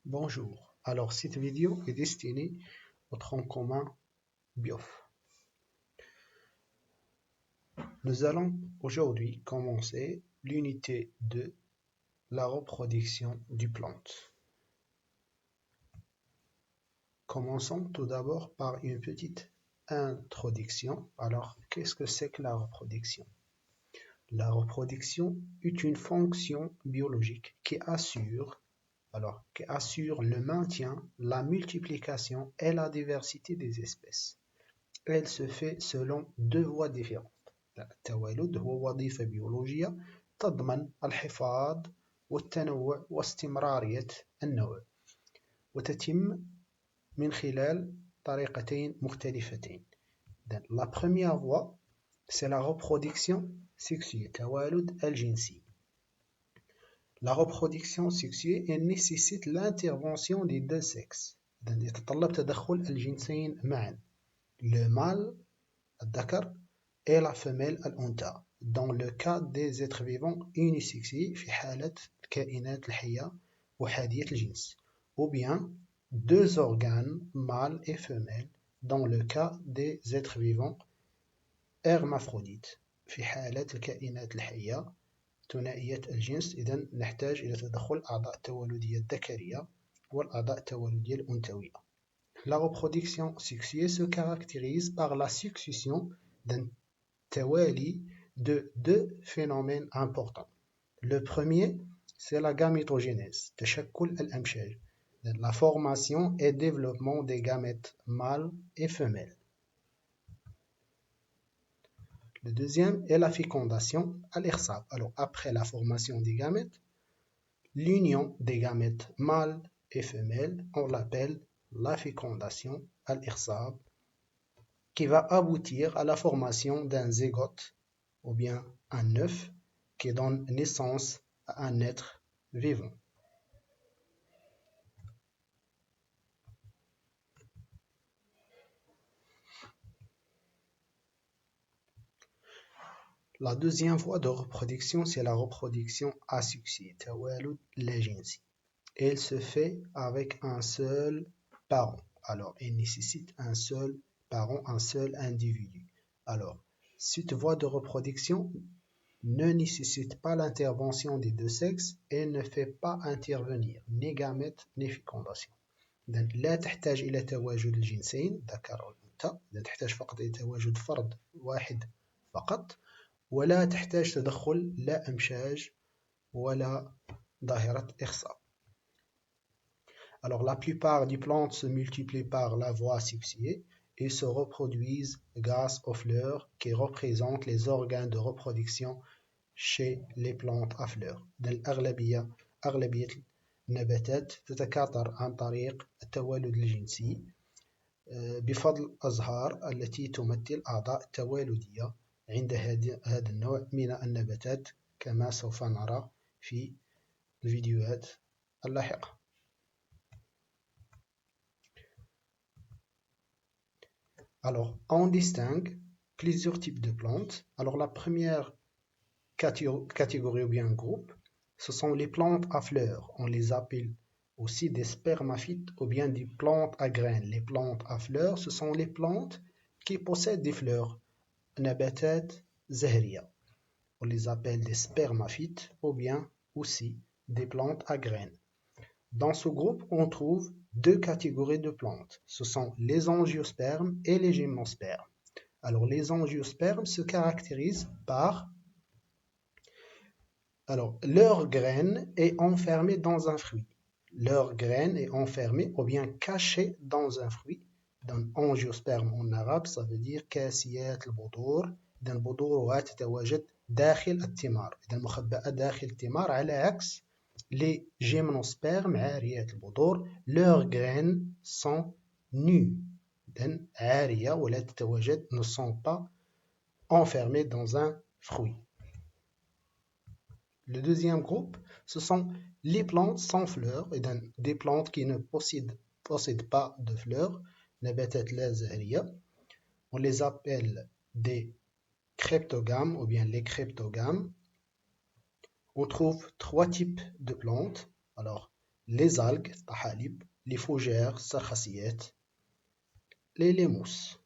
Bonjour, alors cette vidéo est destinée au tronc commun BIOF. Nous allons aujourd'hui commencer l'unité 2, la reproduction du plante. Commençons tout d'abord par une petite introduction. Alors, qu'est-ce que c'est que la reproduction? La reproduction est une fonction biologique qui assure le maintien, la multiplication et la diversité des espèces. Elle se fait selon deux voies différentes. التوالد هو وظيفة بيولوجية تضمن الحفاظ والتنوع واستمرارية النوع، وتتم من خلال طريقتين مختلفتين. La première voie, c'est la reproduction sexuée, التوالد الجنسي. La reproduction sexuée, elle nécessite l'intervention des deux sexes. يتطلب تدخل الجنسين معا. Le mâle, الذكر, et la femelle, الأنثى. Dans le cas des êtres vivants unisexués في حالة الكائنات الحية وحادية الجنس. Ou bien deux organes, mâle et femelle, dans le cas des êtres vivants hermaphrodites. في حالة الكائنات الحية ثنائية الجنس، إذن نحتاج إلى تدخل الأعضاء التولدية الذكرية والأعضاء التولدية الأنثوية. La reproduction sexuée se caractérise par la succession d'un tawali de deux phénomènes importants. Le premier, c'est la gamétogénèse, تشكل الأمشاج, la formation et développement des gamètes mâles et femelles. Le deuxième est la fécondation, al-irsab. Alors après la formation des gamètes, l'union des gamètes mâles et femelles, on l'appelle la fécondation, al-irsab, qui va aboutir à la formation d'un zygote ou bien un œuf qui donne naissance à un être vivant. La deuxième voie de reproduction, c'est la reproduction asexuée, tawalud lajinsi. Elle se fait avec un seul parent. Alors, elle nécessite un seul parent, un seul individu. Alors, cette voie de reproduction ne nécessite pas l'intervention des deux sexes et ne fait pas intervenir ni gamètes ni fécondation. لا تحتاج إلى تواجد الجنسين ذكر والأنثى، تحتاج فقط إلى تواجد فرد واحد فقط، ولا تحتاج تدخل لا أمشاج ولا ظاهرة إخصاب. Alors la plupart des plantes se multiplient par la voie sexuée et se reproduisent grâce aux fleurs qui représentent les organes de reproduction chez les plantes à fleurs. أغلبية النباتات تتكاثر عن طريق التوالد الجنسي بفضل الأزهار التي تمثل أعضاء التوالدية عند هذا النوع من النباتات كما سوف نرى في الفيديوهات اللاحقة. Alors, on distingue plusieurs types de plantes. Alors, la première catégorie ou bien groupe, ce sont les plantes à fleurs. On les appelle aussi des spermaphites ou bien des plantes à graines. Les plantes à fleurs, ce sont les plantes qui possèdent des fleurs. Nabatat zahriya. On les appelle des spermaphites ou bien aussi des plantes à graines. Dans ce groupe, on trouve deux catégories de plantes. Ce sont les angiospermes et les gymnospermes. Alors, les angiospermes se caractérisent par leur graine est enfermée dans un fruit. Leur graine est enfermée ou bien cachée dans un fruit. Donc, angiosperme en arabe, ça veut dire كاسيات البذور. إذا البذور تتواجد داخل الثمار. إذا مخبأة داخل الثمار على عكس les gymnospermes عاريات البذور. Leurs graines sont nues. إذا عارية ولا تتواجد, ne sont pas enfermées dans un fruit. Le deuxième groupe, ce sont les plantes sans fleurs, des plantes qui ne possèdent pas de fleurs, nabatat la zahriya. On les appelle des cryptogames ou bien les cryptogames. On trouve trois types de plantes. Alors, les algues, tahalib, les fougères, sargassiet, les lémus.